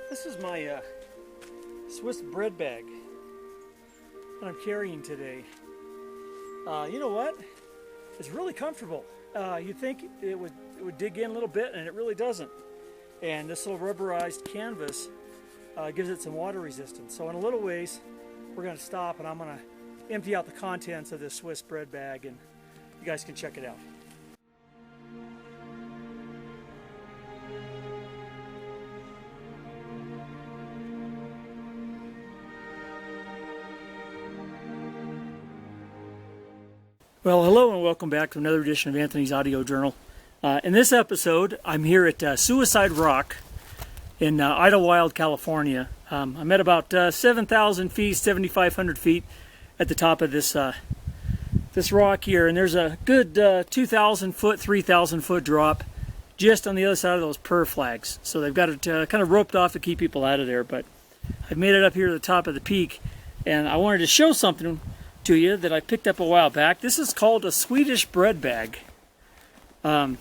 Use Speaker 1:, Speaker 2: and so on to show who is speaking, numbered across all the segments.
Speaker 1: This is my Swiss bread bag that I'm carrying today. You know what? It's really comfortable. You'd think it would dig in a little bit, and it really doesn't. And this little rubberized canvas gives it some water resistance. So in a little ways, we're going to stop, and I'm going to empty out the contents of this Swiss bread bag, and you guys can check it out. Well, hello and welcome back to another edition of Anthony's Audio Journal. In this episode, I'm here at Suicide Rock in Idlewild, California. I'm at about 7,000 feet, 7,500 feet at the top of this rock here, and there's a good 2,000 foot, 3,000 foot drop just on the other side of those PER flags. So they've got it kind of roped off to keep people out of there, but I've made it up here to the top of the peak, and I wanted to show something to you that I picked up a while back. This is called a Swedish Bread Bag. And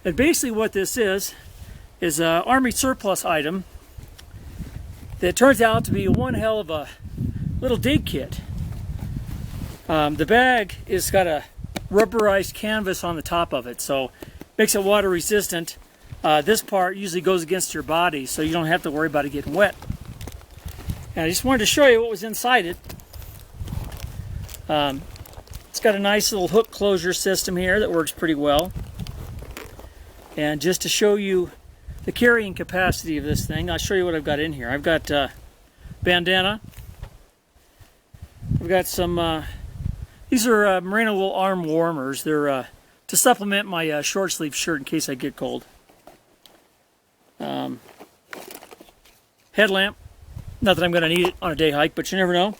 Speaker 1: basically what this is an Army surplus item that turns out to be one hell of a little dig kit. The bag has got a rubberized canvas on the top of it, so makes it water resistant. This part usually goes against your body, so you don't have to worry about it getting wet. And I just wanted to show you what was inside it. It's got a nice little hook closure system here that works pretty well. And just to show you the carrying capacity of this thing, I'll show you what I've got in here. I've got bandana. I've got some, these are merino wool arm warmers. They're to supplement my short sleeve shirt in case I get cold. Headlamp. Not that I'm going to need it on a day hike, but you never know.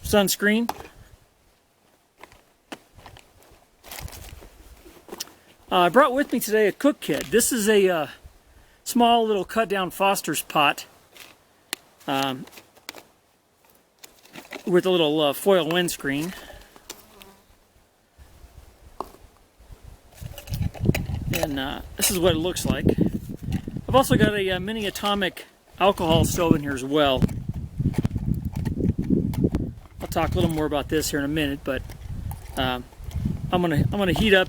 Speaker 1: Sunscreen. I brought with me today a cook kit. This is a small little cut down Foster's pot with a little foil windscreen. And this is what it looks like. I've also got a mini atomic alcohol stove in here as well. I'll talk a little more about this here in a minute, but I'm gonna heat up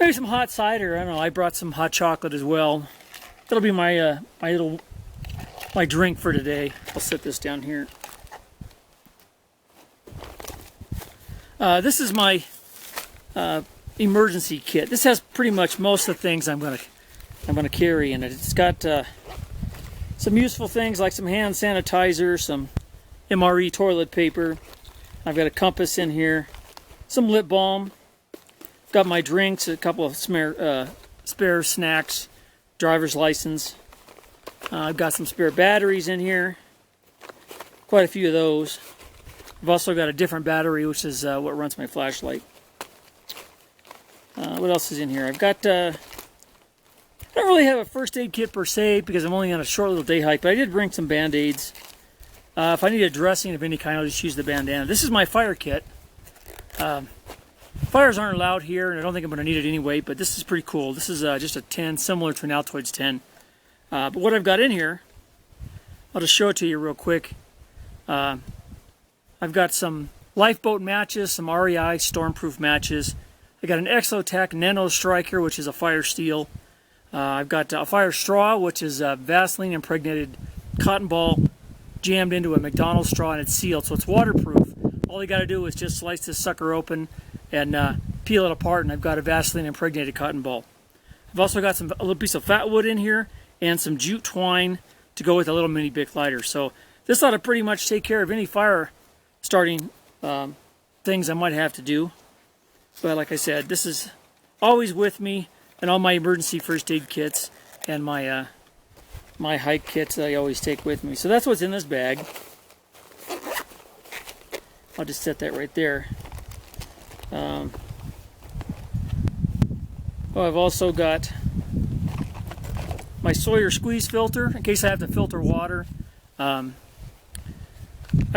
Speaker 1: maybe some hot cider. I don't know. I brought some hot chocolate as well. That'll be my my drink for today. I'll set this down here. This is my emergency kit. This has pretty much most of the things I'm gonna carry in it. It's got some useful things like some hand sanitizer, some MRE toilet paper. I've got a compass in here, some lip balm. Got my drinks, a couple of spare snacks, driver's license. I've got some spare batteries in here, quite a few of those. I've also got a different battery, which is what runs my flashlight. What else is in here? I've got, I don't really have a first aid kit per se because I'm only on a short little day hike, but I did bring some Band-Aids. If I need a dressing of any kind, I'll just use the bandana. This is my fire kit. Fires aren't allowed here, and I don't think I'm going to need it anyway, but this is pretty cool. This is just a 10, similar to an Altoids 10. But what I've got in here, I'll just show it to you real quick. I've got some lifeboat matches, some REI stormproof matches. I got an Exotac Nano Striker, which is a fire steel. I've got a fire straw, which is a Vaseline impregnated cotton ball jammed into a McDonald's straw, and it's sealed, so it's waterproof. All you got to do is just slice this sucker open and peel it apart, and I've got a Vaseline impregnated cotton ball. I've also got a little piece of fat wood in here and some jute twine to go with a little mini Bic lighter. So this ought to pretty much take care of any fire starting things I might have to do. But like I said, this is always with me, and all my emergency first aid kits and my my hike kits that I always take with me. So that's what's in this bag. I'll just set that right there. Oh, I've also got my Sawyer squeeze filter in case I have to filter water. I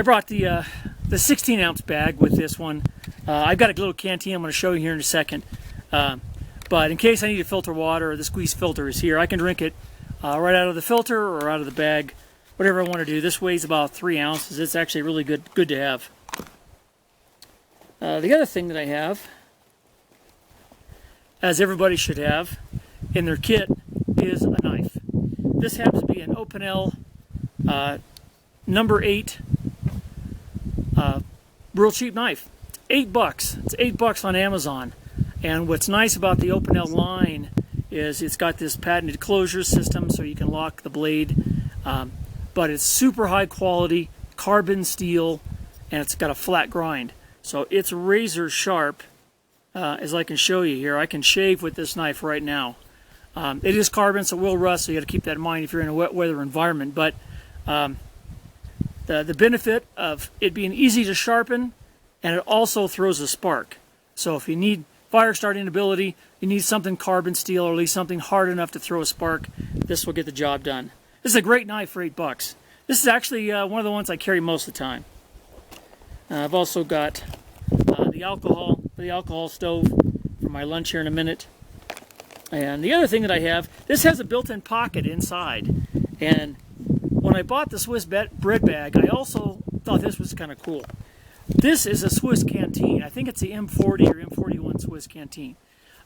Speaker 1: brought the 16-ounce bag with this one. I've got a little canteen I'm going to show you here in a second. But But in case I need to filter water, the squeeze filter is here. I can drink it right out of the filter or out of the bag, whatever I want to do. This weighs about 3 ounces. It's actually really good to have. The other thing that I have, as everybody should have in their kit, is a knife. This happens to be an Opinel number 8 real cheap knife. $8. It's $8 on Amazon. And what's nice about the Opinel line is it's got this patented closure system so you can lock the blade. But it's super high quality carbon steel, and it's got a flat grind. So it's razor sharp, as I can show you here. I can shave with this knife right now. It is carbon, so it will rust, so you got to keep that in mind if you're in a wet weather environment. But the benefit of it being easy to sharpen, and it also throws a spark. So if you need fire starting ability, you need something carbon steel, or at least something hard enough to throw a spark, this will get the job done. This is a great knife for $8. This is actually one of the ones I carry most of the time. I've also got the alcohol stove for my lunch here in a minute. And the other thing that I have, this has a built-in pocket inside. And when I bought the Swiss Bread Bag, I also thought this was kind of cool. This is a Swiss Canteen. I think it's the M40 or M41 Swiss Canteen.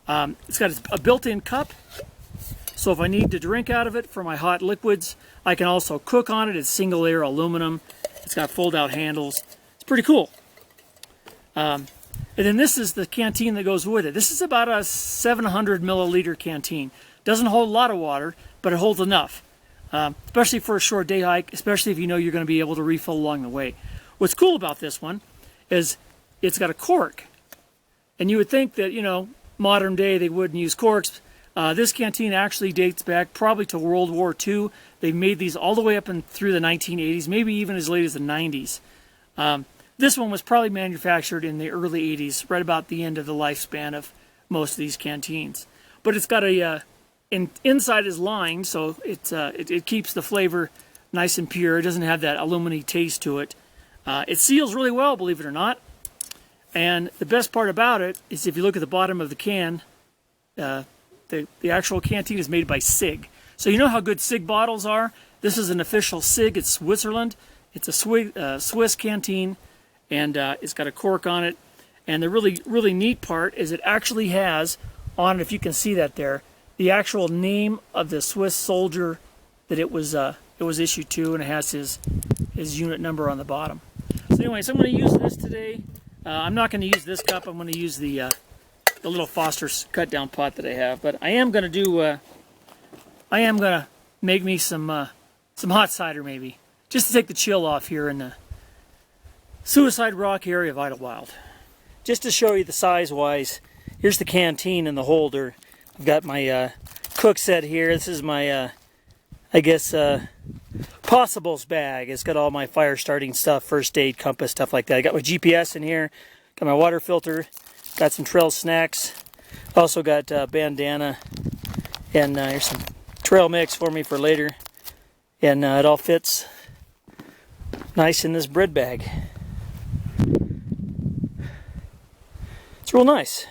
Speaker 1: It's got a built-in cup, so if I need to drink out of it for my hot liquids, I can also cook on it. It's single-layer aluminum. It's got fold-out handles. It's pretty cool. And then this is the canteen that goes with it. This is about a 700 milliliter canteen. Doesn't hold a lot of water, but it holds enough. Especially for a short day hike, especially if you know you're going to be able to refill along the way. What's cool about this one is it's got a cork. And you would think that, you know, modern day they wouldn't use corks. This canteen actually dates back probably to World War II. They made these all the way up and through the 1980s, maybe even as late as the 90s. This one was probably manufactured in the early 80s, right about the end of the lifespan of most of these canteens. But it's got a inside is lined, so it keeps the flavor nice and pure. It doesn't have that aluminum taste to it. It seals really well, believe it or not. And the best part about it is if you look at the bottom of the can, the actual canteen is made by SIG. So you know how good SIG bottles are? This is an official SIG. It's Switzerland. It's a Swiss canteen, and it's got a cork on it. And the really neat part is it actually has on it, if you can see that there, the actual name of the Swiss soldier that it was issued to, and it has his unit number on the bottom. So anyways, I'm going to use this today. I'm not going to use this cup. I'm going to use the little Foster's cut down pot that I have. But I am going to make me some hot cider maybe, just to take the chill off here in the Suicide Rock area of Idlewild. Just to show you the size-wise, here's the canteen and the holder. I've got my cook set here. This is my, I guess, possibles bag. It's got all my fire starting stuff, first aid, compass, stuff like that. I got my GPS in here, got my water filter, got some trail snacks, also got bandana, and here's some trail mix for me for later. And it all fits nice in this bread bag. It's real nice.